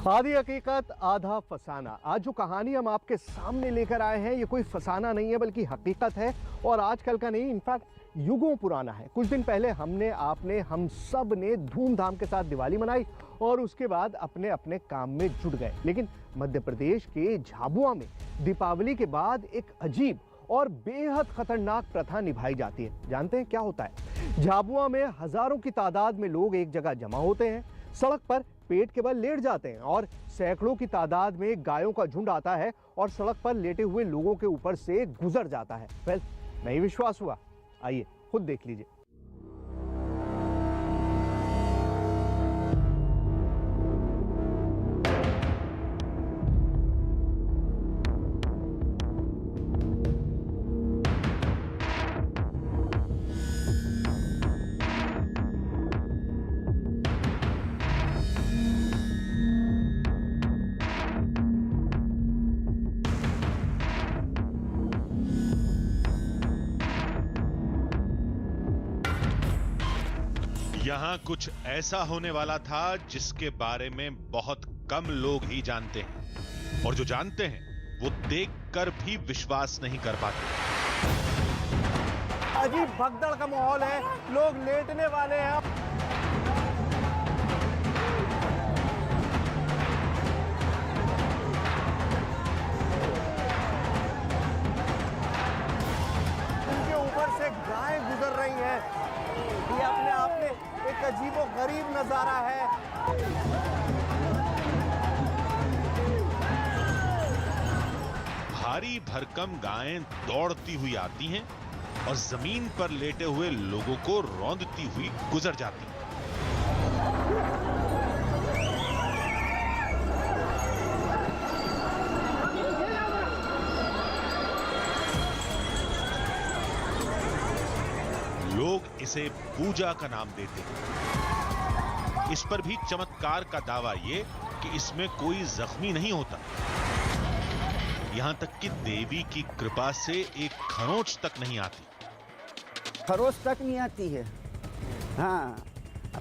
आधी हकीकत आधा फसाना। आज जो कहानी हम आपके सामने लेकर आए हैं ये कोई फसाना नहीं है बल्कि हकीकत है और आजकल का नहीं, इनफैक्ट युगों पुराना है। कुछ दिन पहले हम सब ने धूमधाम के साथ दिवाली मनाई और उसके बाद अपने अपने काम में जुट गए। लेकिन मध्य प्रदेश के झाबुआ में दीपावली के बाद एक अजीब और बेहद खतरनाक प्रथा निभाई जाती है। जानते हैं क्या होता है? झाबुआ में हजारों की तादाद में लोग एक जगह जमा होते हैं, सड़क पर पेट के बल लेट जाते हैं और सैकड़ों की तादाद में गायों का झुंड आता है और सड़क पर लेटे हुए लोगों के ऊपर से गुजर जाता है। वेल, नहीं विश्वास हुआ? आइए खुद देख लीजिए। यहाँ कुछ ऐसा होने वाला था जिसके बारे में बहुत कम लोग ही जानते हैं और जो जानते हैं वो देखकर भी विश्वास नहीं कर पाते। अजीब भगदड़ का माहौल है, लोग लेटने वाले हैं। उनके ऊपर से गायें गुजर रही हैं। ये अपने आप में एक अजीबो गरीब नजारा है। भारी भरकम गायें दौड़ती हुई आती हैं और जमीन पर लेटे हुए लोगों को रौंदती हुई गुजर जाती हैं। लोग इसे पूजा का नाम देते हैं। इस पर भी चमत्कार का दावा ये कि इसमें कोई जख्मी नहीं होता। यहां तक कि देवी की कृपा से एक खरोंच तक नहीं आती। खरोच तक नहीं आती है। हाँ,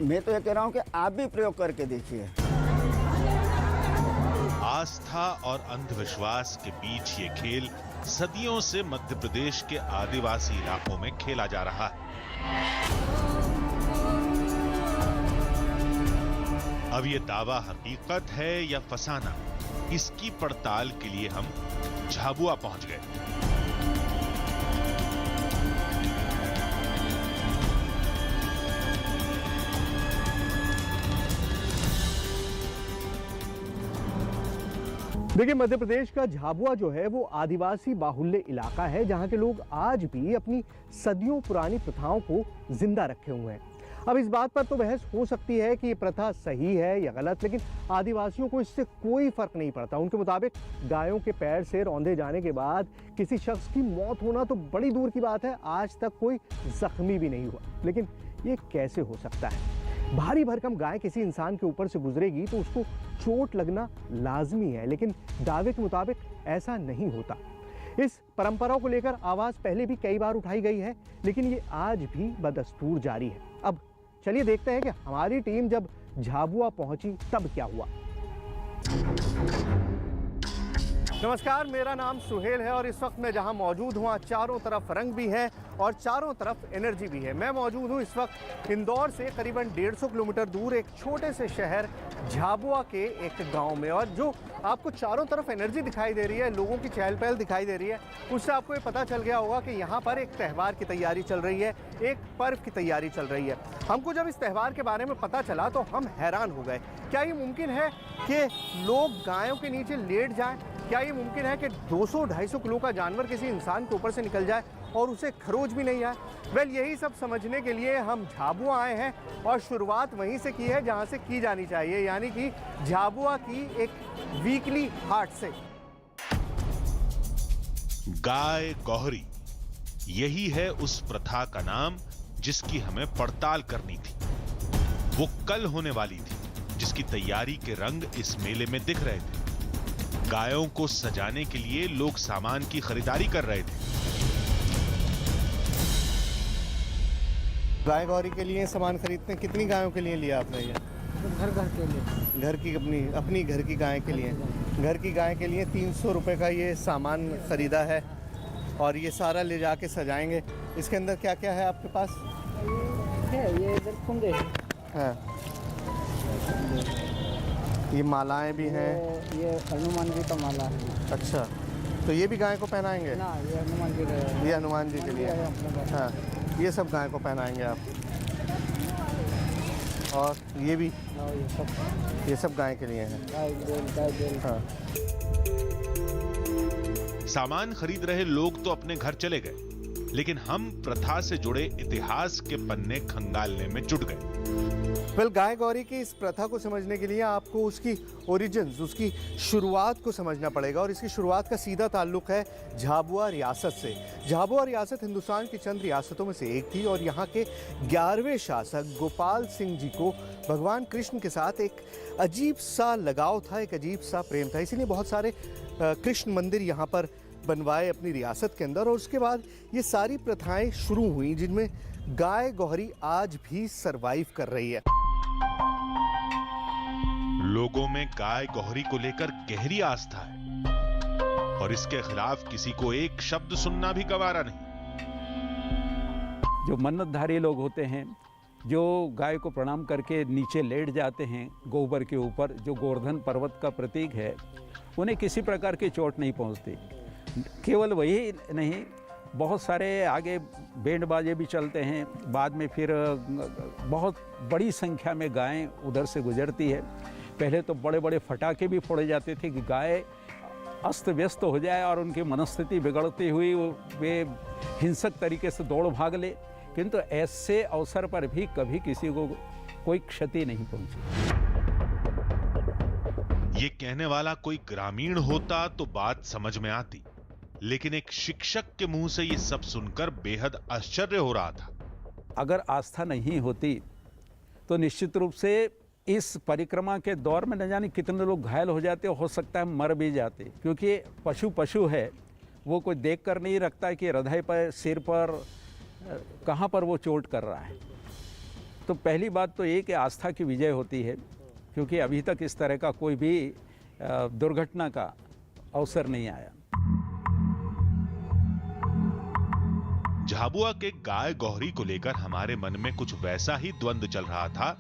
मैं तो ये कह रहा हूं कि आप भी प्रयोग करके देखिए। आस्था और अंधविश्वास के बीच ये खेल सदियों से मध्य प्रदेश के आदिवासी इलाकों में खेला जा रहा है। अब ये दावा हकीकत है या फसाना, इसकी पड़ताल के लिए हम झाबुआ पहुंच गए। देखिए, मध्य प्रदेश का झाबुआ जो है वो आदिवासी बाहुल्य इलाका है जहां के लोग आज भी अपनी सदियों पुरानी प्रथाओं को जिंदा रखे हुए हैं। अब इस बात पर तो बहस हो सकती है कि ये प्रथा सही है या गलत, लेकिन आदिवासियों को इससे कोई फर्क नहीं पड़ता। उनके मुताबिक गायों के पैर से रौंदे जाने के बाद किसी शख्स की मौत होना तो बड़ी दूर की बात है, आज तक कोई जख्मी भी नहीं हुआ। लेकिन ये कैसे हो सकता है? भारी भरकम गाय किसी इंसान के ऊपर से गुजरेगी तो उसको चोट लगना लाजमी है, लेकिन दावे के मुताबिक ऐसा नहीं होता। इस परंपरा को लेकर आवाज पहले भी कई बार उठाई गई है, लेकिन ये आज भी बदस्तूर जारी है। अब चलिए देखते हैं कि हमारी टीम जब झाबुआ पहुंची तब क्या हुआ। नमस्कार, मेरा नाम सुहेल है और इस वक्त मैं जहां मौजूद हूं चारों तरफ रंग भी है और चारों तरफ एनर्जी भी है। मैं मौजूद हूं इस वक्त इंदौर से करीबन 150 किलोमीटर दूर एक छोटे से शहर झाबुआ के एक गांव में, और जो आपको चारों तरफ एनर्जी दिखाई दे रही है, लोगों की चहल पहल दिखाई दे रही है, उससे आपको ये पता चल गया होगा कि यहाँ पर एक त्यौहार की तैयारी चल रही है, एक पर्व की तैयारी चल रही है। हमको जब इस त्यौहार के बारे में पता चला तो हम हैरान हो गए। क्या ये मुमकिन है कि लोग गायों के नीचे लेट जाएं? क्या ये मुमकिन है कि 200-250 किलो का जानवर किसी इंसान के ऊपर से निकल जाए और उसे खरोच भी नहीं आए? वेल, यही सब समझने के लिए हम झाबुआ आए हैं और शुरुआत वहीं से की है जहां से की जानी चाहिए, यानी कि झाबुआ की एक वीकली हाट से। गाय गौहरी, यही है उस प्रथा का नाम जिसकी हमें पड़ताल करनी थी। वो कल होने वाली थी, जिसकी तैयारी के रंग इस मेले में दिख रहे थे। गायों को सजाने के लिए लोग सामान की खरीदारी कर रहे थे। गाय गौरी के लिए सामान खरीदते हैं। कितनी गायों के लिए लिया आपने ये? घर घर के लिए। घर की अपनी घर की गाय के लिए। घर की गाय के लिए 300 रुपये का ये सामान ख़रीदा है और ये सारा ले जाके सजाएंगे। इसके अंदर क्या क्या है आपके पास? ये इधर कुंदे हैं। हाँ, ये मालाएं भी हैं। ये हनुमान जी का माला है। अच्छा, तो ये भी गाय को पहनाएंगे? ना, ये हनुमान जी का। ये हनुमान जी के लिए है अपने पास। हाँ, ये सब गाय को पहनाएंगे आप। और ये भी, हाँ, ये सब गाय के लिए हैं। गाय बैल। हाँ, सामान खरीद रहे लोग तो अपने घर चले गए, लेकिन हम प्रथा से जुड़े इतिहास के पन्ने खंगालने में जुट गए। वेल, गाय गौरी की इस प्रथा को समझने के लिए आपको उसकी ओरिजिन्स, उसकी शुरुआत को समझना पड़ेगा और इसकी शुरुआत का सीधा ताल्लुक है झाबुआ रियासत से। झाबुआ रियासत हिंदुस्तान की चंद रियासतों में से एक थी और यहाँ के 11वें शासक गोपाल सिंह जी को भगवान कृष्ण के साथ एक अजीब सा लगाव था, एक अजीब सा प्रेम था। इसीलिए बहुत सारे कृष्ण मंदिर यहाँ पर बनवाए अपनी रियासत के अंदर और उसके बाद ये सारी प्रथाएं शुरू हुई जिनमें गाय गौहरी आज भी सरवाइव कर रही है। लोगों में गाय गौहरी को लेकर गहरी आस्था है और इसके खिलाफ किसी को एक शब्द सुनना भी गवारा नहीं। जो मन्नतधारी लोग होते हैं, जो गाय को प्रणाम करके नीचे लेट जाते हैं गोबर के ऊपर, जो गोवर्धन पर्वत का प्रतीक है, उन्हें किसी प्रकार की चोट नहीं पहुंचती। केवल वही नहीं, बहुत सारे आगे बैंड बाजे भी चलते हैं। बाद में फिर बहुत बड़ी संख्या में गायें उधर से गुजरती है। पहले तो बड़े बड़े फटाके भी फोड़े जाते थे कि गाय अस्त व्यस्त हो जाए और उनकी मनस्थिति बिगड़ती हुई वे हिंसक तरीके से दौड़ भाग ले, किंतु ऐसे अवसर पर भी कभी किसी को कोई क्षति नहीं पहुंची। ये कहने वाला कोई ग्रामीण होता तो बात समझ में आती, लेकिन एक शिक्षक के मुंह से ये सब सुनकर बेहद आश्चर्य हो रहा था। अगर आस्था नहीं होती तो निश्चित रूप से इस परिक्रमा के दौर में न जाने कितने लोग घायल हो जाते, हो सकता है मर भी जाते, क्योंकि पशु है, वो कोई देख कर नहीं रखता है कि हृदय पर, सिर पर, कहाँ पर वो चोट कर रहा है। तो पहली बात तो ये कि आस्था की विजय होती है, क्योंकि अभी तक इस तरह का कोई भी दुर्घटना का अवसर नहीं आया। झाबुआ के गाय गौहरी को लेकर हमारे मन में कुछ वैसा ही द्वंद्व चल रहा था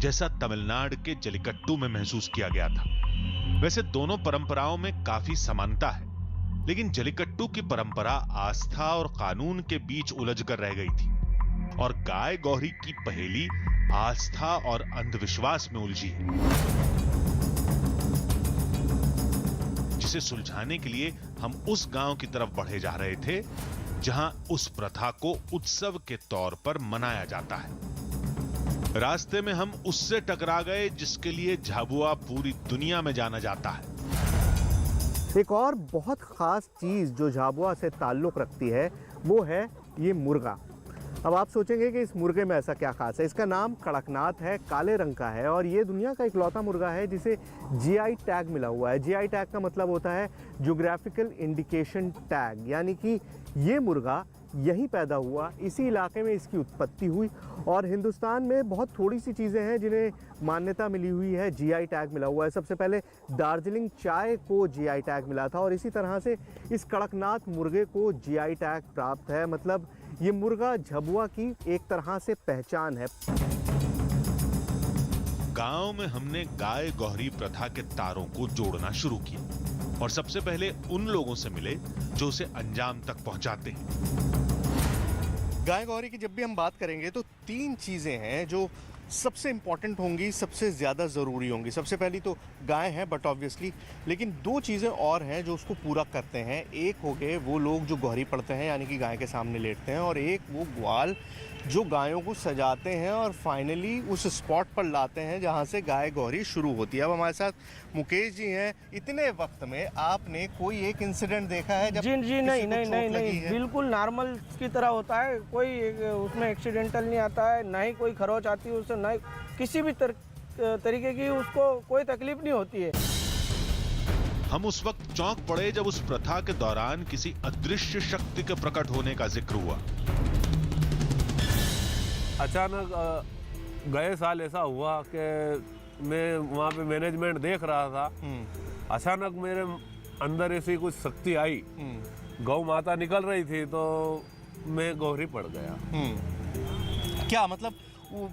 जैसा तमिलनाडु के जलिकट्टू में महसूस किया गया था। वैसे दोनों परंपराओं में काफी समानता है, लेकिन जलिकट्टू की परंपरा आस्था और कानून के बीच उलझकर रह गई थी और गाय गौहरी की पहेली आस्था और अंधविश्वास में उलझी है, जिसे सुलझाने के लिए हम उस गांव की तरफ बढ़े जा रहे थे जहां उस प्रथा को उत्सव के तौर पर मनाया जाता है। रास्ते में हम उससे टकरा गए जिसके लिए झाबुआ पूरी दुनिया में जाना जाता है। एक और बहुत ख़ास चीज़ जो झाबुआ से ताल्लुक़ रखती है वो है ये मुर्गा। अब आप सोचेंगे कि इस मुर्गे में ऐसा क्या खास है। इसका नाम कड़कनाथ है, काले रंग का है और ये दुनिया का इकलौता मुर्गा है जिसे जीआई टैग मिला हुआ है। जीआई टैग का मतलब होता है ज्योग्राफिकल इंडिकेशन टैग, यानी कि ये मुर्गा यहीं पैदा हुआ, इसी इलाके में इसकी उत्पत्ति हुई और हिंदुस्तान में बहुत थोड़ी सी चीज़ें हैं जिन्हें मान्यता मिली हुई है, जीआई टैग मिला हुआ है। सबसे पहले दार्जिलिंग चाय को जीआई टैग मिला था और इसी तरह से इस कड़कनाथ मुर्गे को जीआई टैग प्राप्त है। मतलब ये मुर्गा झाबुआ की एक तरह से पहचान है। गांव में हमने गाय गौहरी प्रथा के तारों को जोड़ना शुरू किया और सबसे पहले उन लोगों से मिले जो उसे अंजाम तक पहुंचाते हैं। गाय गौरी की जब भी हम बात करेंगे तो 3 चीज़ें हैं जो सबसे इम्पॉर्टेंट होंगी, सबसे ज़्यादा ज़रूरी होंगी। सबसे पहली तो गाय है बट ऑब्वियसली, लेकिन 2 चीज़ें और हैं जो उसको पूरा करते हैं। एक हो गए वो लोग जो गौरी पढ़ते हैं यानी कि गाय के सामने लेटते हैं, और एक वो ग्वाल जो गायों को सजाते हैं और फाइनली उस स्पॉट पर लाते हैं जहां से गाय गौरी शुरू होती है। अब हमारे साथ मुकेश जी हैं। इतने वक्त में आपने कोई एक इंसिडेंट देखा है जब जी किसी नहीं को नहीं चोट नहीं लगी नहीं है? बिल्कुल नॉर्मल की तरह होता है, कोई उसमें एक्सीडेंटल नहीं आता है, ना ही कोई खरोच आती है उससे, ना ही किसी भी तरीके की उसको कोई तकलीफ नहीं होती है। हम उस वक्त चौंक पड़े जब उस प्रथा के दौरान किसी अदृश्य शक्ति के प्रकट होने का जिक्र हुआ। अचानक गए साल ऐसा हुआ कि मैं वहाँ पे मैनेजमेंट देख रहा था, अचानक मेरे अंदर ऐसी कुछ शक्ति आई, गौ माता निकल रही थी तो मैं गहरी पड़ गया। क्या मतलब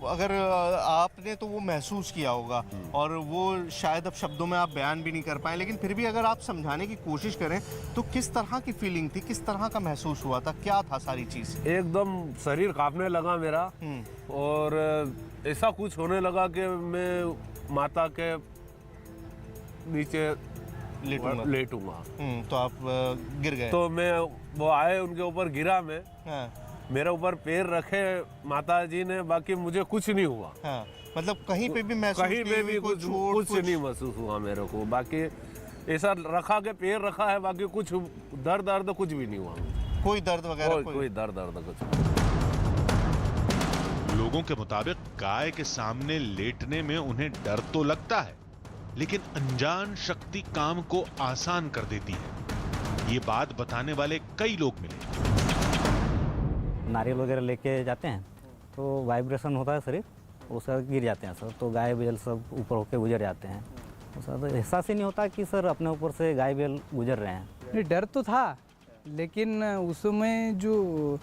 अगर आपने तो वो महसूस किया होगा और वो शायद अब शब्दों में आप बयान भी नहीं कर पाए, लेकिन फिर भी अगर आप समझाने की कोशिश करें तो किस तरह की फीलिंग थी, किस तरह का महसूस हुआ था, क्या था सारी चीज़? एकदम शरीर कांपने लगा मेरा और ऐसा कुछ होने लगा कि मैं माता के नीचे लेटूंगा। तो आप गिर गए? तो मैं वो आए उनके ऊपर गिरा मैं, हाँ। मेरे ऊपर पैर रखे माता जी ने, बाकी मुझे कुछ नहीं हुआ। हाँ। मतलब कहीं पे भी महसूस कहीं पे भी कुछ नहीं महसूस हुआ मेरे को, बाकी ऐसा रखा के पैर रखा है, बाकी कुछ दर्द कुछ भी नहीं हुआ। कोई दर्द वगैरह कोई दर्द कुछ। लोगों के मुताबिक गाय के सामने लेटने में उन्हें डर तो लगता है, लेकिन अनजान शक्ति काम को आसान कर देती है। ये बात बताने वाले कई लोग मिले। नारियल वगैरह लेके जाते हैं तो वाइब्रेशन होता है शरीर, वो सर गिर जाते हैं सर, तो गाय बैल सब ऊपर होके गुजर जाते हैं। तो सर एहसास ही नहीं होता कि सर अपने ऊपर से गाय बैल गुजर रहे हैं। नहीं, डर तो था, लेकिन उसमें जो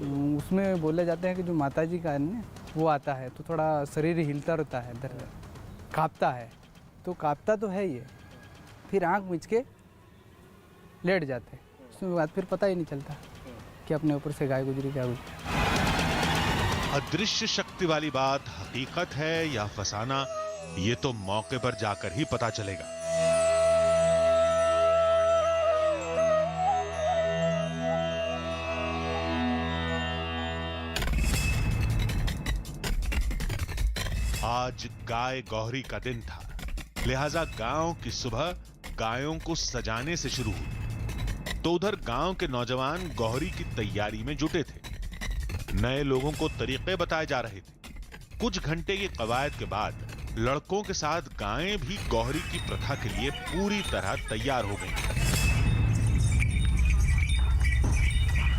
उसमें बोले जाते हैं कि जो माता जी का है वो आता है तो थोड़ा शरीर हिलता रहता है, इधर कांपता है, तो कांपता तो है ये, फिर आँख मिच के लेट जाते, उसमें बाद फिर पता ही नहीं चलता कि अपने ऊपर से गाय गुजरी क्या गुजरी। अदृश्य शक्ति वाली बात हकीकत है या फसाना, ये तो मौके पर जाकर ही पता चलेगा। आज गाय गौरी का दिन था, लिहाजा गांव की सुबह गायों को सजाने से शुरू हुई। तो उधर गांव के नौजवान गौरी की तैयारी में जुटे थे। नए लोगों को तरीके बताए जा रहे थे। कुछ घंटे की कवायद के बाद लड़कों के साथ गायें भी गौरी की प्रथा के लिए पूरी तरह तैयार हो गई।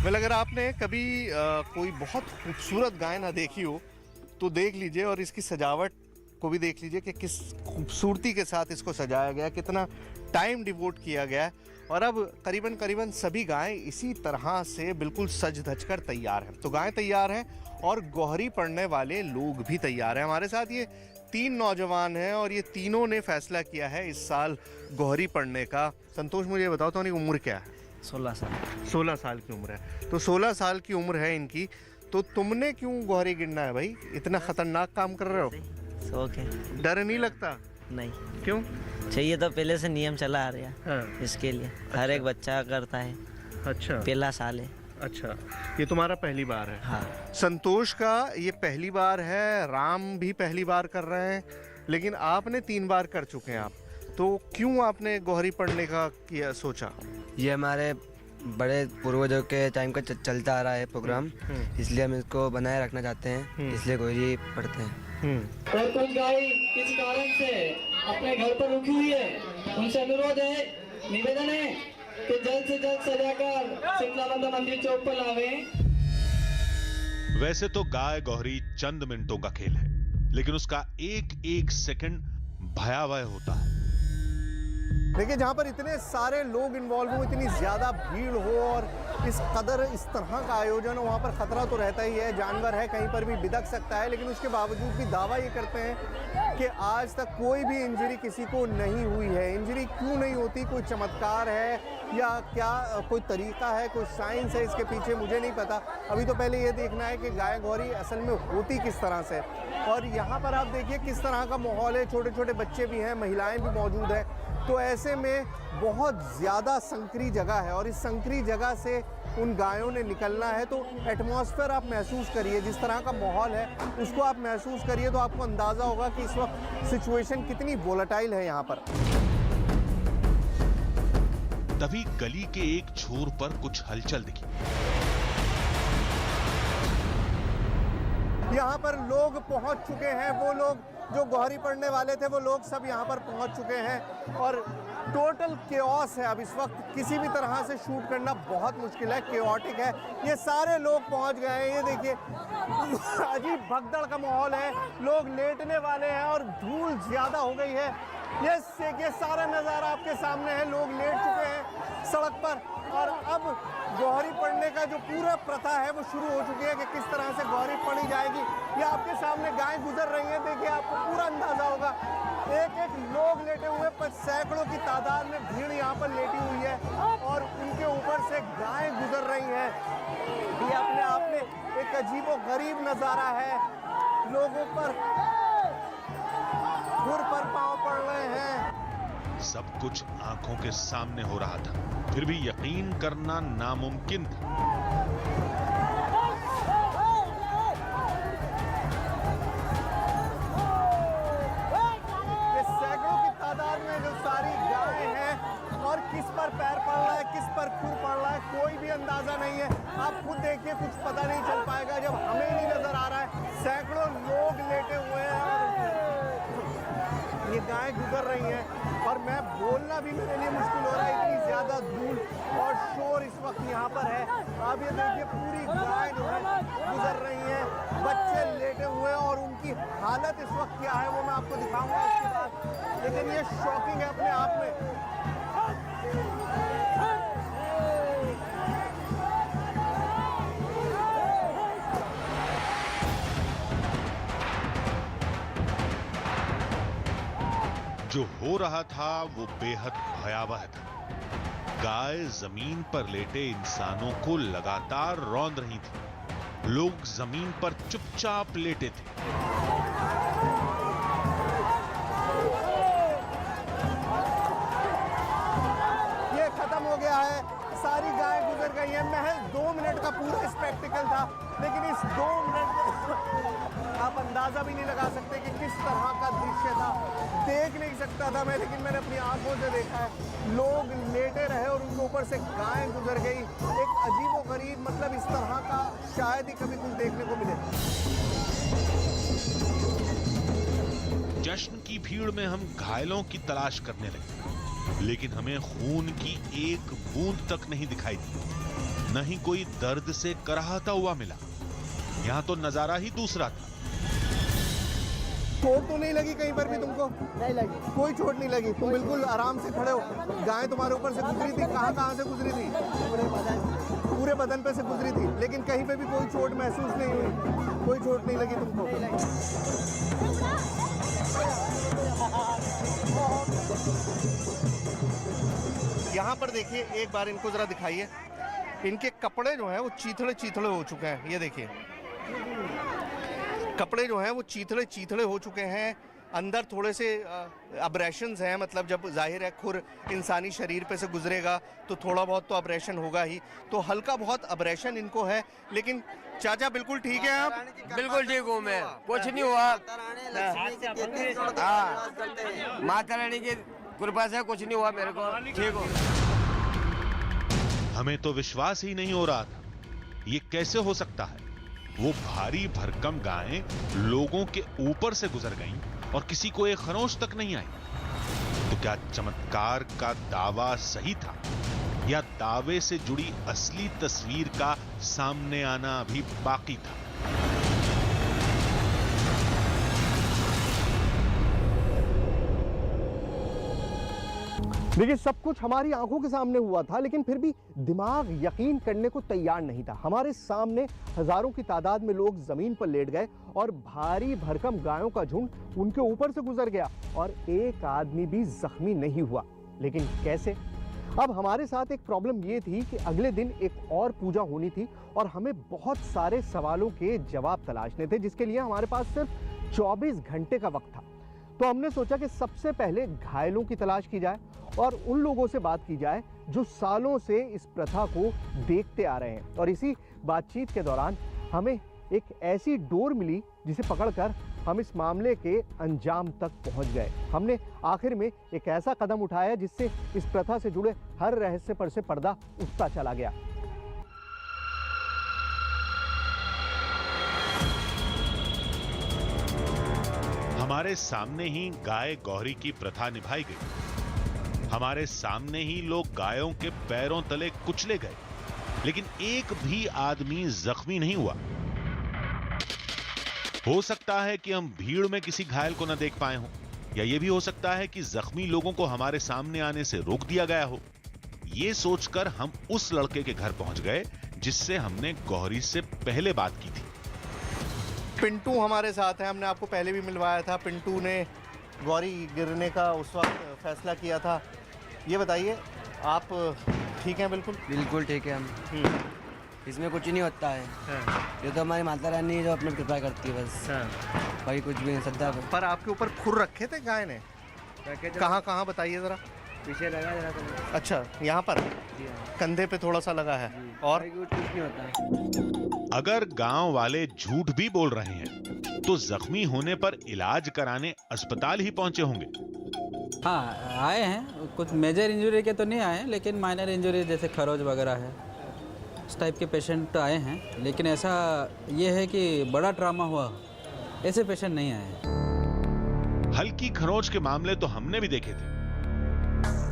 वेल, अगर आपने कभी कोई बहुत खूबसूरत गाय ना देखी हो तो देख लीजिए और इसकी सजावट को भी देख लीजिए कि किस खूबसूरती के साथ इसको सजाया गया, कितना टाइम डिवोट किया गया है। और अब करीबन सभी गायें इसी तरह से बिल्कुल सज धज कर तैयार हैं। तो गायें तैयार हैं और गोहरी पड़ने वाले लोग भी तैयार हैं। हमारे साथ ये 3 नौजवान हैं और ये तीनों ने फैसला किया है इस साल गोहरी पड़ने का। संतोष, मुझे बताओ तो इनकी उम्र क्या है? 16 साल। 16 साल की उम्र है। तो 16 साल की उम्र है इनकी, तो तुमने क्यों गोहरी गिरना है भाई? इतना खतरनाक काम कर रहे हो। शौक है। डर नहीं लगता? नहीं। क्यों? चाहिए तो पहले से नियम चला आ रहा है। हाँ। इसके लिए हर एक बच्चा करता है। अच्छा, पहला साल है। अच्छा, ये तुम्हारा पहली बार है? हाँ। संतोष का ये पहली बार है, राम भी पहली बार कर रहे हैं, लेकिन आपने 3 बार कर चुके हैं। आप तो क्यों आपने गोहरी पड़ने का किया सोचा? ये हमारे बड़े पूर्वजों के टाइम का चलता आ रहा है प्रोग्राम, इसलिए हम इसको बनाए रखना चाहते हैं, इसलिए गोहरी पढ़ते हैं। और कुछ गाय किस कारण से अपने घर पर रुकी हुई है, उनसे अनुरोध है, निवेदन है कि जल्द से जल्द सजाकर शीतला माता मंदिर चौक पर लावे। वैसे तो गाय गौहरी चंद मिनटों का खेल है, लेकिन उसका एक सेकंड भयावह होता है। देखिए, जहाँ पर इतने सारे लोग इन्वॉल्व हो, इतनी ज़्यादा भीड़ हो और इस कदर इस तरह का आयोजन हो, वहाँ पर ख़तरा तो रहता ही है। जानवर है, कहीं पर भी बिदक सकता है, लेकिन उसके बावजूद भी दावा ये करते हैं कि आज तक कोई भी इंजरी किसी को नहीं हुई है। इंजरी क्यों नहीं होती? कोई चमत्कार है या क्या कोई तरीका है, कोई साइंस है इसके पीछे? मुझे नहीं पता। अभी तो पहले ये देखना है कि गाय गौरी असल में होती किस तरह से। और यहाँ पर आप देखिए किस तरह का माहौल है, छोटे छोटे बच्चे भी हैं, महिलाएं भी मौजूद हैं। तो ऐसे में बहुत ज़्यादा संकरी जगह है और इस संकरी जगह से उन गायों ने निकलना है। तो एटमॉस्फेयर आप महसूस करिए, जिस तरह का माहौल है उसको आप महसूस करिए, तो आपको अंदाज़ा होगा कि इस वक्त सिचुएशन कितनी वोलेटाइल है यहाँ पर। तभी गली के एक छोर पर कुछ हलचल दिखी। यहाँ पर लोग पहुँच चुके हैं, वो लोग जो गोहरी पड़ने वाले थे वो लोग सब यहाँ पर पहुँच चुके हैं और टोटल केओस है। अब इस वक्त किसी भी तरह से शूट करना बहुत मुश्किल है, केओटिक है। ये सारे लोग पहुँच गए हैं, ये देखिए अजीब भगदड़ का माहौल है, लोग लेटने वाले हैं और धूल ज़्यादा हो गई है। ये सारा नज़ारा आपके सामने है। लोग लेट चुके हैं सड़क पर और अब गौहरी पड़ने का जो पूरा प्रथा है वो शुरू हो चुकी है कि किस तरह से गौहरी पड़ी जाएगी। ये आपके सामने गाय गुजर रही है, देखिए आपको पूरा अंदाजा होगा। एक एक लोग लेटे हुए पर सैकड़ों की तादाद में भीड़ यहाँ पर लेटी हुई है और उनके ऊपर से गाय गुजर रही है। ये अपने आप में एक अजीबोगरीब नज़ारा है। लोगों पर घुर पर पांव पड़ रहे हैं। सब कुछ आंखों के सामने हो रहा था, फिर भी यकीन करना नामुमकिन था। ये सैकड़ों की तादाद में जो सारी गायें हैं और किस पर पैर पड़ रहा है, किस पर खुर पड़ रहा है, कोई भी अंदाजा नहीं है। आप खुद देखिए, कुछ पता नहीं चल पाएगा जब हमें नहीं नजर आ रहा है। सैकड़ों लोग लेटे हुए हैं और ये गाय गुजर रही हैं और मैं बोलना भी मेरे लिए मुश्किल हो रहा है, इतनी ज़्यादा धूल और शोर इस वक्त यहाँ पर है। आप ये देखिए, पूरी गाय जो है गुजर रही हैं, बच्चे लेटे हुए हैं और उनकी हालत इस वक्त क्या है वो मैं आपको दिखाऊंगा इसके बाद। लेकिन ये शॉकिंग है अपने आप में। जो हो रहा था वो बेहद भयावह था। गाय जमीन पर लेटे इंसानों को लगातार रौंद रही थी। लोग जमीन पर चुपचाप लेटे थे। ये खत्म हो गया है, सारी गाय गुजर गई है। महज 2 मिनट का पूरा स्पेक्टिकल था, लेकिन इस 2 मिनट में आप अंदाजा भी नहीं लगा सकते कि किस तरह का दृश्य था। देख नहीं सकता था मैं, लेकिन मैंने अपनी आंखों से देखा है। लोग लेटे रहे और उनके ऊपर से गाय गुजर गई। एक अजीबोगरीब, मतलब इस तरह का शायद ही कभी कुछ देखने को मिले। जश्न की भीड़ में हम घायलों की तलाश करने लगे, लेकिन हमें खून की एक बूंद तक नहीं दिखाई दी। न ही कोई दर्द से कराहता हुआ मिला। यहाँ तो नजारा ही दूसरा था। चोट तो नहीं लगी कहीं पर भी तुमको? नहीं लगी, कोई चोट नहीं लगी। तुम बिल्कुल आराम से खड़े हो। गाय तुम्हारे ऊपर से गुजरी थी, कहाँ से गुजरी थी? पूरे बदन पे से गुजरी थी, लेकिन कहीं पे भी कोई चोट महसूस नहीं हुई? कोई चोट नहीं लगी तुमको? यहाँ पर देखिए, एक बार इनको जरा दिखाइए। इनके कपड़े जो हैं वो चीथड़े चीथड़े हो चुके हैं। ये देखिए, कपड़े जो हैं वो चीथड़े चीथड़े हो चुके हैं। अंदर थोड़े से अब्रेशंस हैं, मतलब जब जाहिर है खुर इंसानी शरीर पे से गुजरेगा तो थोड़ा बहुत तो अब्रेशन होगा ही। तो हल्का बहुत अब्रेशन इनको है। लेकिन चाचा बिल्कुल ठीक है आप? बिल्कुल ठीक हूँ मैं, कुछ नहीं हुआ। माता रानी की कृपा से कुछ नहीं हुआ मेरे को, ठीक हूँ। हमें तो विश्वास ही नहीं हो रहा था। ये कैसे हो सकता है? वो भारी भरकम गायें लोगों के ऊपर से गुजर गईं और किसी को एक खरोंच तक नहीं आई। तो क्या चमत्कार का दावा सही था, या दावे से जुड़ी असली तस्वीर का सामने आना अभी बाकी था? देखिए, सब कुछ हमारी आंखों के सामने हुआ था, लेकिन फिर भी दिमाग यकीन करने को तैयार नहीं था। हमारे सामने हजारों की तादाद में लोग जमीन पर लेट गए और भारी भरकम गायों का झुंड उनके ऊपर से गुजर गया और एक आदमी भी जख्मी नहीं हुआ। लेकिन कैसे? अब हमारे साथ एक प्रॉब्लम ये थी कि अगले दिन एक और पूजा होनी थी और हमें बहुत सारे सवालों के जवाब तलाशने थे, जिसके लिए हमारे पास सिर्फ 24 घंटे का वक्त था। तो हमने सोचा कि सबसे पहले घायलों की तलाश की जाए और उन लोगों से बात की जाए जो सालों से इस प्रथा को देखते आ रहे हैं। और इसी बातचीत के दौरान हमें एक ऐसी डोर मिली जिसे पकड़कर हम इस मामले के अंजाम तक पहुंच गए। हमने आखिर में एक ऐसा कदम उठाया जिससे इस प्रथा से जुड़े हर रहस्य पर से पर्दा उठता चला गया। हमारे सामने ही गाय गौहरी की प्रथा निभाई गई। हमारे सामने ही लोग गायों के पैरों तले कुचले गए, लेकिन एक भी आदमी जख्मी नहीं हुआ। हो सकता है कि हम भीड़ में किसी घायल को न देख पाए हों, या ये भी हो सकता है कि जख्मी लोगों को हमारे सामने आने से रोक दिया गया हो। ये सोचकर हम उस लड़के के घर पहुंच गए जिससे हमने गौहरी से पहले बात की थी। पिंटू हमारे साथ है, हमने आपको पहले भी मिलवाया था। पिंटू ने गौरी गिरने का उस वक्त फैसला किया था। ये बताइए, आप ठीक हैं? बिल्कुल बिल्कुल ठीक है हम। इसमें कुछ नहीं होता है। ये तो हमारी माता रानी जो अपने कृपा करती है बस। भाई कुछ भी नहीं सकता। पर आपके ऊपर खुर रखे थे गाय ने? कहाँ कहाँ बताइए जरा। पीछे लगा जरा। अच्छा, यहाँ पर कंधे पे थोड़ा सा लगा है। और कुछ नहीं होता। अगर गांव वाले झूठ भी बोल रहे हैं तो जख्मी होने पर इलाज कराने अस्पताल ही पहुंचे होंगे। हाँ, आए हैं। कुछ मेजर इंजरी के तो नहीं आए, लेकिन माइनर इंजरी जैसे खरोच वगैरह है, इस टाइप के पेशेंट आए हैं। लेकिन ऐसा ये है कि बड़ा ट्रामा हुआ, ऐसे पेशेंट नहीं आए हैं। हल्की खरोच के मामले तो हमने भी देखे थे,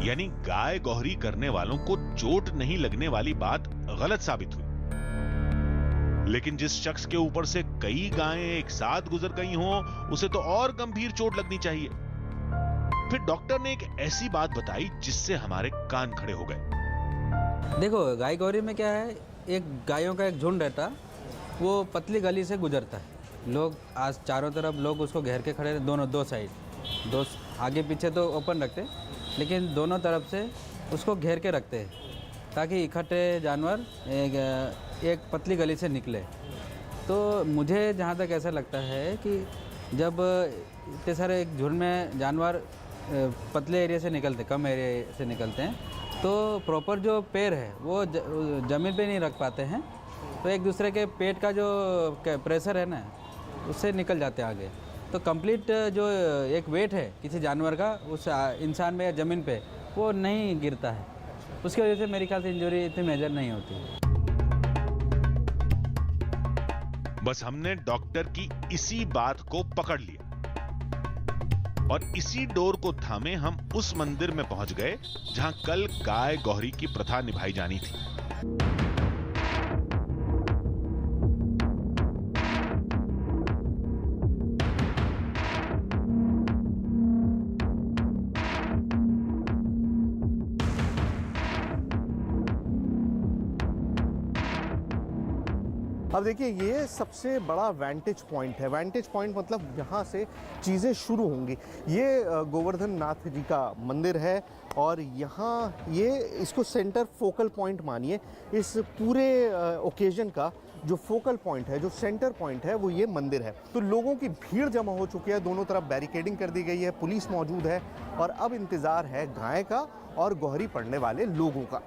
यानी गाय गौहरी करने वालों को चोट नहीं लगने वाली बात गलत साबित हुई। लेकिन जिस शख्स के ऊपर से कई गायें एक साथ गुजर गई हों, उसे तो और गंभीर चोट लगनी चाहिए। फिर डॉक्टर ने एक ऐसी बात बताई जिससे हमारे कान खड़े हो गए। देखो, गाय गौरी में क्या है, एक गायों का एक झुंड रहता, वो पतली गली से गुजरता है। लोग आज चारों तरफ लोग उसको घेर के खड़े, दोनों दो साइड, दो आगे पीछे तो ओपन रखते, लेकिन दोनों तरफ से उसको घेर के रखते हैं ताकि इकट्ठे जानवर एक पतली गली से निकले। तो मुझे जहाँ तक ऐसा लगता है कि जब इतने सारे एक झुंड में जानवर पतले एरिया से निकलते, कम एरिया से निकलते हैं, तो प्रॉपर जो पैर है वो ज़मीन पे नहीं रख पाते हैं, तो एक दूसरे के पेट का जो प्रेशर है ना, उससे निकल जाते हैं आगे। तो कंप्लीट जो एक वेट है किसी जानवर का उस इंसान में या ज़मीन पे, वो नहीं गिरता है। उसकी वजह से मेरे ख्याल से इंजरी इतनी मेजर नहीं होती। बस हमने डॉक्टर की इसी बात को पकड़ लिया और इसी डोर को थामे हम उस मंदिर में पहुंच गए जहां कल गाय गौहरी की प्रथा निभाई जानी थी। अब देखिए, ये सबसे बड़ा वेंटेज पॉइंट है। वेंटेज पॉइंट मतलब यहाँ से चीज़ें शुरू होंगी। ये गोवर्धन नाथ जी का मंदिर है और यहाँ ये इसको सेंटर फोकल पॉइंट मानिए। इस पूरे ओकेजन का जो फोकल पॉइंट है, जो सेंटर पॉइंट है, वो ये मंदिर है। तो लोगों की भीड़ जमा हो चुकी है, दोनों तरफ बैरिकेडिंग कर दी गई है, पुलिस मौजूद है और अब इंतज़ार है गाय का और गौहरी पड़ने वाले लोगों का।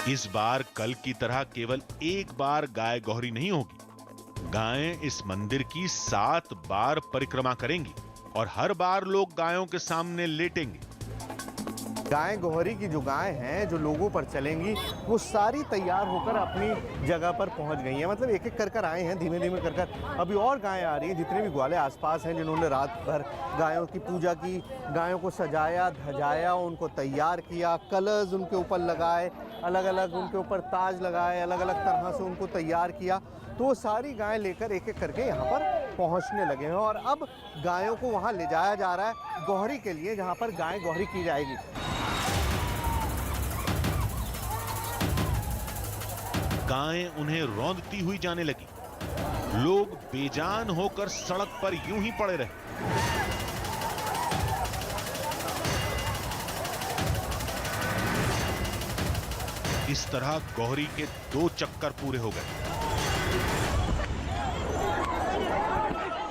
इस बार कल की तरह केवल एक बार गाय गौहरी नहीं होगी। गायें इस मंदिर की 7 बार परिक्रमा करेंगी और हर बार लोग गायों के सामने लेटेंगे। गाय गौहरी की जो गाय हैं, जो लोगों पर चलेंगी, वो सारी तैयार होकर अपनी जगह पर पहुंच गई हैं। मतलब एक एक कर आए हैं, धीमे धीमे कर। अभी और गायें आ रही हैं, जितने भी ग्वाले आसपास हैं, जिन्होंने रात भर गायों की पूजा की, गायों को सजाया धजाया, उनको तैयार किया, कलर्स उनके ऊपर लगाए, अलग अलग उनके ऊपर ताज लगाए, अलग अलग तरह से उनको तैयार किया। तो वो सारी गायें लेकर एक एक करके यहाँ पर पहुँचने लगे हैं और अब गायों को वहाँ ले जाया जा रहा है गौहरी के लिए, जहाँ पर गाय गौहरी की जाएगी। गायें उन्हें रौंदती हुई जाने लगी। लोग बेजान होकर सड़क पर यूं ही पड़े रहे। इस तरह गौहरी के 2 चक्कर पूरे हो गए।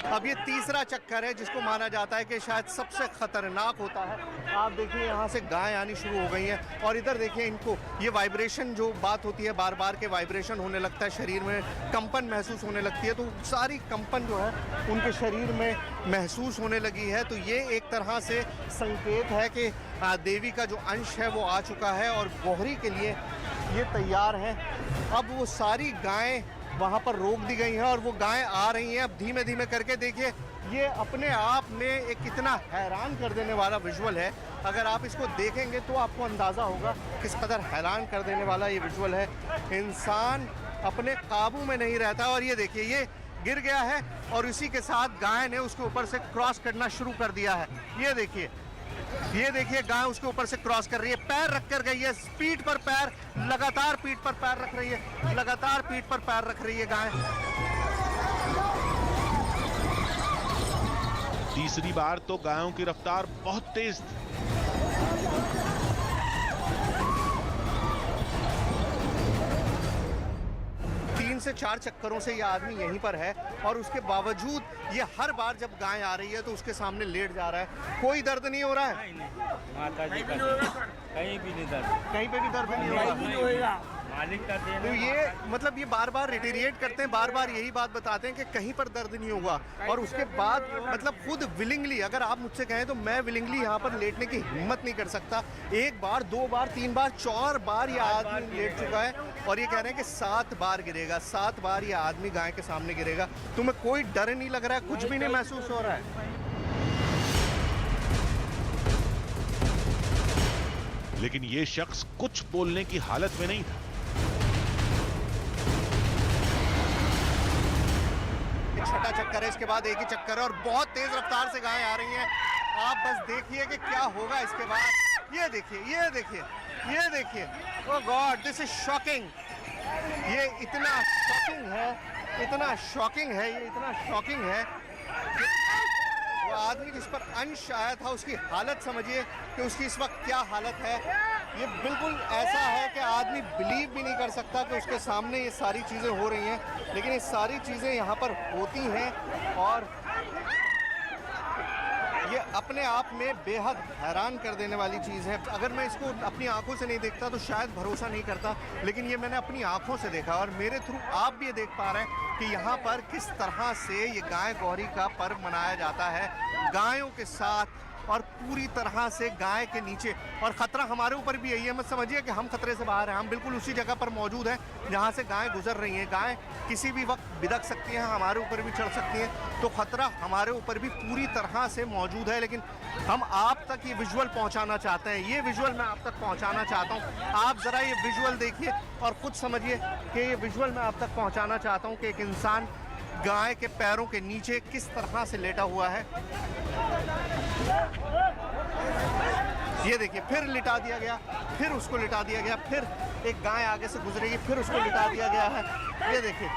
अब ये तीसरा चक्कर है जिसको माना जाता है कि शायद सबसे खतरनाक होता है। आप देखिए, यहाँ से गाय आनी शुरू हो गई हैं और इधर देखिए, इनको ये वाइब्रेशन जो बात होती है, बार बार के वाइब्रेशन होने लगता है, शरीर में कंपन महसूस होने लगती है। तो सारी कंपन जो है उनके शरीर में महसूस होने लगी है। तो ये एक तरह से संकेत है कि देवी का जो अंश है वो आ चुका है और गौहरी के लिए ये तैयार है। अब वो सारी गायें वहाँ पर रोक दी गई हैं और वो गायें आ रही हैं। अब धीमे धीमे करके देखिए, ये अपने आप में एक कितना हैरान कर देने वाला विजुअल है। अगर आप इसको देखेंगे तो आपको अंदाज़ा होगा किस कदर हैरान कर देने वाला ये विजुअल है। इंसान अपने काबू में नहीं रहता। और ये देखिए, ये गिर गया है और इसी के साथ गाय ने उसके ऊपर से क्रॉस करना शुरू कर दिया है। ये देखिए गाय उसके ऊपर से क्रॉस कर रही है, पैर रख कर गई है, पीठ पर पैर, लगातार पीठ पर पैर रख रही है, लगातार पीठ पर पैर रख रही है गाय। तीसरी बार तो गायों की रफ्तार बहुत तेज थी। से 4 चक्करों से ये आदमी यहीं पर है और उसके बावजूद ये हर बार जब गाय आ रही है तो उसके सामने लेट जा रहा है। कोई दर्द नहीं हो रहा है? माता जी का कहीं भी नहीं दर्द, कहीं पे भी दर्द नहीं होगा। मालिक का देन। तो ये मतलब ये बार बार रिटेरिएट करते हैं, बार बार यही बात बताते हैं कि कहीं पर दर्द नहीं होगा। और उसके बाद मतलब खुद विलिंगली, अगर आप मुझसे कहें तो मैं विलिंगली यहाँ पर लेटने की हिम्मत नहीं कर सकता। 1 बार, 2 बार, 3 बार, 4 बार ये आदमी लेट चुका है और ये कह रहे हैं कि 7 बार गिरेगा, 7 बार ये आदमी गाय के सामने गिरेगा। तुम्हें कोई डर नहीं लग रहा है? कुछ भी नहीं महसूस हो रहा है? लेकिन ये शख्स कुछ बोलने की हालत में नहीं था। छठा चक्कर है, इसके बाद एक ही चक्कर है और बहुत तेज रफ्तार से गायें आ रही हैं। आप बस देखिए कि क्या होगा इसके बाद। ये देखिए, ये देखिए, ये देखिए, ओह गॉड, दिस इज शॉकिंग। ये इतना शॉकिंग है, इतना शॉकिंग है, ये इतना शॉकिंग है। वो आदमी जिस पर अंश आया था उसकी हालत समझिए कि उसकी इस वक्त क्या हालत है। ये बिल्कुल ऐसा है कि आदमी बिलीव भी नहीं कर सकता कि उसके सामने ये सारी चीज़ें हो रही हैं, लेकिन ये सारी चीज़ें यहाँ पर होती हैं और ये अपने आप में बेहद हैरान कर देने वाली चीज़ है। अगर मैं इसको अपनी आंखों से नहीं देखता तो शायद भरोसा नहीं करता, लेकिन ये मैंने अपनी आंखों से देखा और मेरे थ्रू आप भी ये देख पा रहे हैं कि यहाँ पर किस तरह से ये गाय गौरी का पर्व मनाया जाता है, गायों के साथ और पूरी तरह से गाय के नीचे। और ख़तरा हमारे ऊपर भी यही है, मत समझिए कि हम खतरे से बाहर हैं, हम बिल्कुल उसी जगह पर मौजूद हैं जहाँ से गाय गुजर रही हैं। गाय किसी भी वक्त बिदक सकती हैं, हमारे ऊपर भी चढ़ सकती हैं, तो ख़तरा हमारे ऊपर भी पूरी तरह से मौजूद है। लेकिन हम आप तक ये विजुअल पहुँचाना चाहते हैं, ये विजुअल मैं आप तक पहुँचाना चाहता हूँ। आप ज़रा ये विजुअल देखिए और ख़ुद समझिए कि ये विजुअल मैं आप तक पहुँचाना चाहता हूँ कि एक इंसान गाय के पैरों के नीचे किस तरह से लेटा हुआ है। ये देखिए, फिर लिटा दिया गया, फिर उसको लिटा दिया गया, फिर एक गाय आगे से गुजरेगी, फिर उसको लिटा दिया गया है। ये देखिए,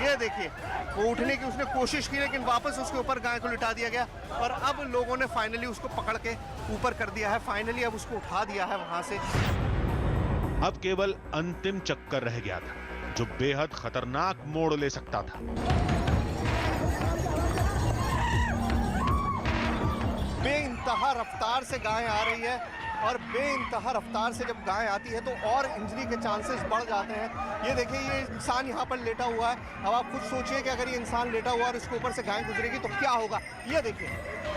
ये देखिए, वो उठने की उसने कोशिश की लेकिन वापस उसके ऊपर गाय को लिटा दिया गया और अब लोगों ने फाइनली उसको पकड़ के ऊपर कर दिया है। फाइनली अब उसको उठा दिया है वहां से। अब केवल अंतिम चक्कर रह गया था जो बेहद खतरनाक मोड़ ले सकता था। बेइंतहा रफ्तार से गाय आ रही है और बेइंतहा रफ्तार से जब गाय आती है तो और इंजरी के चांसेस बढ़ जाते हैं। ये देखिए, ये इंसान यहाँ पर लेटा हुआ है। अब आप खुद सोचिए कि अगर ये इंसान लेटा हुआ और इसके ऊपर से गाय गुजरेगी तो क्या होगा। ये देखिए,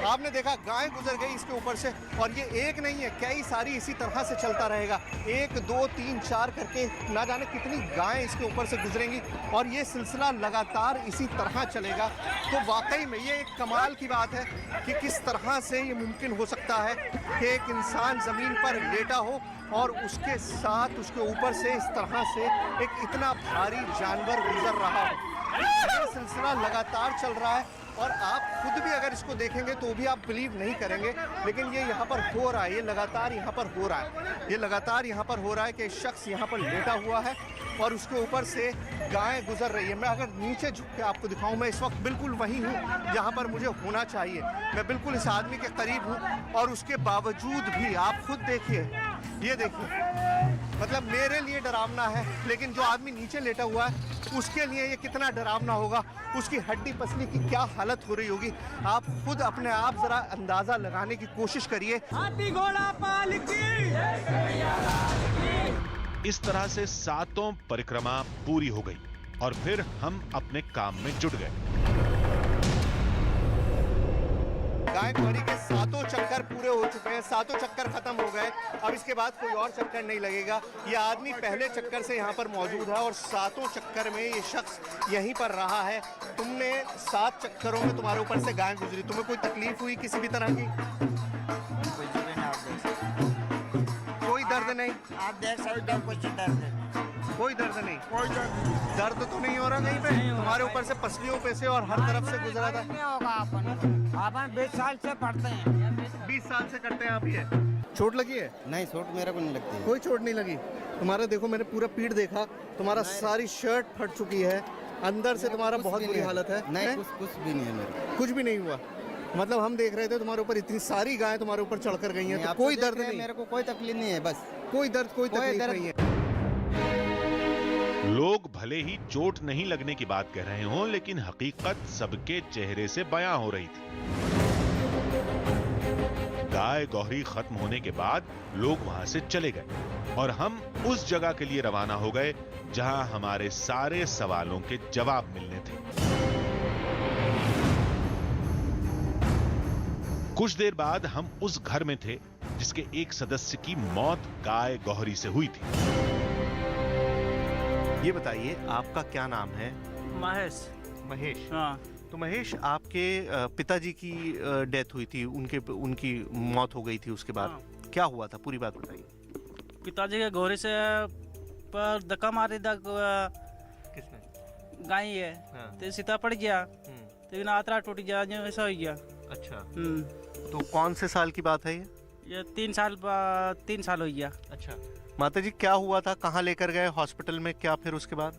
आपने देखा गाय गुजर गई इसके ऊपर से और ये एक नहीं है, कई सारी इसी तरह से चलता रहेगा। 1 2 3 4 करके ना जाने कितनी गायें इसके ऊपर से गुजरेंगी और ये सिलसिला लगातार इसी तरह चलेगा। तो वाकई में ये एक कमाल की बात है कि किस तरह से ये मुमकिन हो सकता है कि एक इंसान ज़मीन पर लेटा हो और उसके साथ उसके ऊपर से इस तरह से एक इतना भारी जानवर गुजर रहा हो। ये सिलसिला लगातार चल रहा है और आप खुद भी अगर इसको देखेंगे तो भी आप बिलीव नहीं करेंगे, लेकिन ये यहाँ पर हो रहा है, ये लगातार यहाँ पर हो रहा है, ये लगातार यहाँ पर हो रहा है कि शख्स यहाँ पर लेटा हुआ है और उसके ऊपर से गाय गुजर रही है। मैं अगर नीचे झुक के आपको दिखाऊं, मैं इस वक्त बिल्कुल वहीं हूँ जहाँ पर मुझे होना चाहिए। मैं बिल्कुल इस आदमी के करीब हूँ और उसके बावजूद भी आप खुद देखिए, ये देखिए, मतलब मेरे लिए डरावना है, लेकिन जो आदमी नीचे लेटा हुआ है उसके लिए ये कितना डरावना होगा, उसकी हड्डी पसली की क्या हालत हो रही होगी। आप खुद अपने आप जरा अंदाजा लगाने की कोशिश करिए। हाथी घोड़ा पालकी। इस तरह से 7 परिक्रमा पूरी हो गई और फिर हम अपने काम में जुट गए। गाय गौरी के 7 चक्कर पूरे हो चुके हैं, 7 चक्कर खत्म हो गए। अब इसके बाद कोई और चक्कर नहीं लगेगा। ये आदमी पहले चक्कर से यहाँ पर मौजूद है और 7 चक्कर में ये शख्स यहीं पर रहा है। तुमने 7 चक्करों में तुम्हारे ऊपर से गाय गुजरी, तुम्हें कोई तकलीफ हुई किसी भी तरह की? कोई दर्द नहीं? आप देख सकते हो, कुछ दर्द नहीं। कोई दर्द नहीं? कोई दर्द तो नहीं हो रहा कहीं पे? तुम्हारे ऊपर से पसलियों पे से और हर तरफ से गुजरा था। नहीं होगा अपन 20 साल से पढ़ते हैं। 20 साल से करते हैं आप ये? चोट लगी है? नहीं, चोट मेरे को नहीं लगती। कोई चोट नहीं लगी? तुम्हारा देखो, मैंने पूरा पीठ देखा, तुम्हारा सारी शर्ट फट चुकी है, अंदर से तुम्हारा बहुत बुरी हालत है। नहीं, कुछ भी नहीं है मेरे को। कुछ भी नहीं हुआ? मतलब हम देख रहे थे तुम्हारे ऊपर इतनी सारी गायें तुम्हारे ऊपर चढ़कर गई हैं, तो कोई दर्द नहीं? मेरे को कोई तकलीफ नहीं है, बस कोई दर्द कोई तकलीफ नहीं है। लोग भले ही चोट नहीं लगने की बात कह रहे हों, लेकिन हकीकत सबके चेहरे से बयां हो रही थी। गाय गौहरी खत्म होने के बाद लोग वहां से चले गए और हम उस जगह के लिए रवाना हो गए जहां हमारे सारे सवालों के जवाब मिलने थे। कुछ देर बाद हम उस घर में थे जिसके एक सदस्य की मौत गाय गौहरी से हुई थी। ये बताइए, आपका क्या नाम है? महेश। महेश। हाँ। तो महेश, आपके पिताजी की डेथ हुई थी, उनकी मौत हो गई थी, उसके बाद हाँ। क्या हुआ था, पूरी बात बताइए। पिताजी के घोड़े से पर धक्का मारे था। किसने? गाय है। हाँ। तो सीता पड़ गया, तो आतरा टूट गया, जो ऐसा हो गया। अच्छा। तो कौन से साल की बात है ये 3 साल हो गया। अच्छा। माता जी, क्या हुआ था, कहाँ लेकर गए, हॉस्पिटल में, क्या फिर उसके बाद?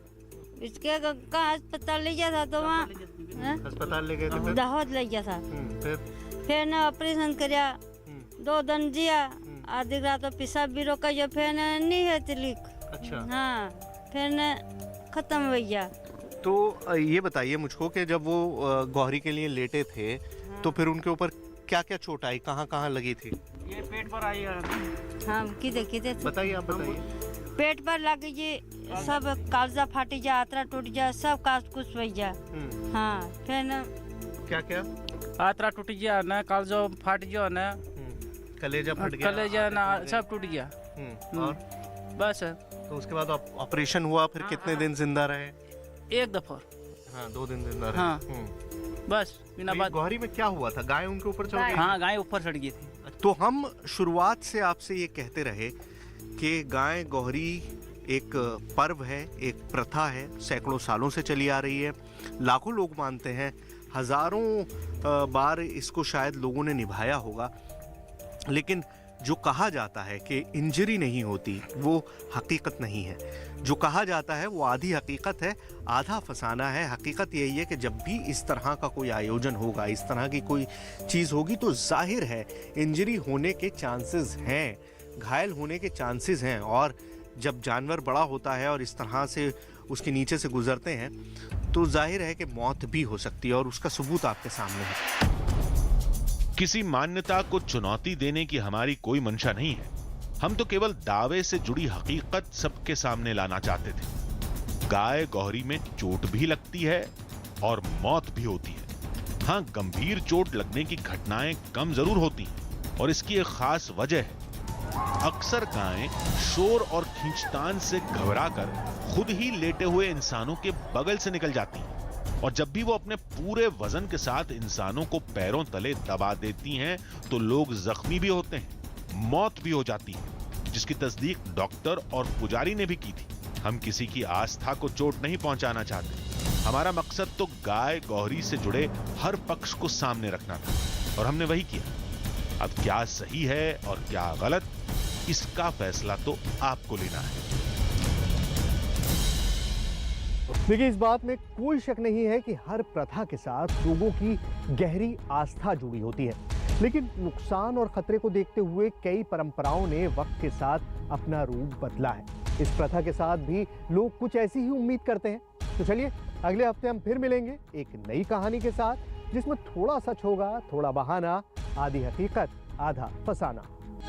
इसके कहाँ अस्पताल ले गया था, तो वहाँ अस्पताल ले गए थे, दाहोद ले गया था। फिर न ऑपरेशन कराया, 2 दिन जिया, आधी रात तो पेशाब भी रोका, फिर नहीं है तलीक। अच्छा। हाँ, फिर न खत्म हो गया। तो ये बताइए मुझको कि जब वो गौहरी के लिए लेटे थे, तो फिर उनके ऊपर क्या क्या चोट आई, कहाँ कहाँ लगी थी? ये पेट पर आई है। हाँ, किधर बताइए, आप बताइए। पेट पर लग गई, सब कालजा फाट गया, आतरा टूट गया, सब काज कुछ हो गया। हाँ, फिर न क्या क्या? आतरा टूट गया ना, कालजा फाट गया ना, कलेजा फट गया, कलेजा ना, सब टूट गया। और बस। तो उसके बाद ऑपरेशन हुआ, फिर कितने दिन जिंदा रहे? 1 दफा। हाँ, 2 दिन जिंदा रहे। हाँ। बस बिना बात। गौहरी में क्या हुआ था, गाय उनके ऊपर चढ़ गई? हाँ, गाय ऊपर चढ़ गई थी। तो हम शुरुआत से आपसे ये कहते रहे कि गाय गौहरी एक पर्व है, एक प्रथा है, सैकड़ों सालों से चली आ रही है, लाखों लोग मानते हैं, हजारों बार इसको शायद लोगों ने निभाया होगा, लेकिन जो कहा जाता है कि इंजरी नहीं होती, वो हकीकत नहीं है। जो कहा जाता है वो आधी हकीकत है, आधा फसाना है। हकीकत यही है कि जब भी इस तरह का कोई आयोजन होगा, इस तरह की कोई चीज़ होगी, तो जाहिर है इंजरी होने के चांसेस हैं, घायल होने के चांसेस हैं। और जब जानवर बड़ा होता है और इस तरह से उसके नीचे से गुजरते हैं, तो जाहिर है कि मौत भी हो सकती है, और उसका सबूत आपके सामने है। किसी मान्यता को चुनौती देने की हमारी कोई मंशा नहीं है। हम तो केवल दावे से जुड़ी हकीकत सबके सामने लाना चाहते थे। गाय गौहरी में चोट भी लगती है और मौत भी होती है। हां, गंभीर चोट लगने की घटनाएं कम जरूर होती हैं, और इसकी एक खास वजह है। अक्सर गायें शोर और खींचतान से घबराकर खुद ही लेटे हुए इंसानों के बगल से निकल जाती हैं, और जब भी वो अपने पूरे वजन के साथ इंसानों को पैरों तले दबा देती हैं, तो लोग जख्मी भी होते हैं, मौत भी हो जाती है, जिसकी तस्दीक डॉक्टर और पुजारी ने भी की थी। हम किसी की आस्था को चोट नहीं पहुंचाना चाहते। हमारा मकसद तो गाय गौहरी से जुड़े हर पक्ष को सामने रखना था, और हमने वही किया। अब क्या सही है और क्या गलत, इसका फैसला तो आपको लेना है। देखिए, इस बात में कोई शक नहीं है कि हर प्रथा के साथ लोगों की गहरी आस्था जुड़ी होती है, लेकिन नुकसान और खतरे को देखते हुए कई परंपराओं ने वक्त के साथ अपना रूप बदला है। इस प्रथा के साथ भी लोग कुछ ऐसी ही उम्मीद करते हैं। तो चलिए, अगले हफ्ते हम फिर मिलेंगे एक नई कहानी के साथ, जिसमें थोड़ा सच होगा, थोड़ा बहाना, आधी हकीकत, आधा फसाना।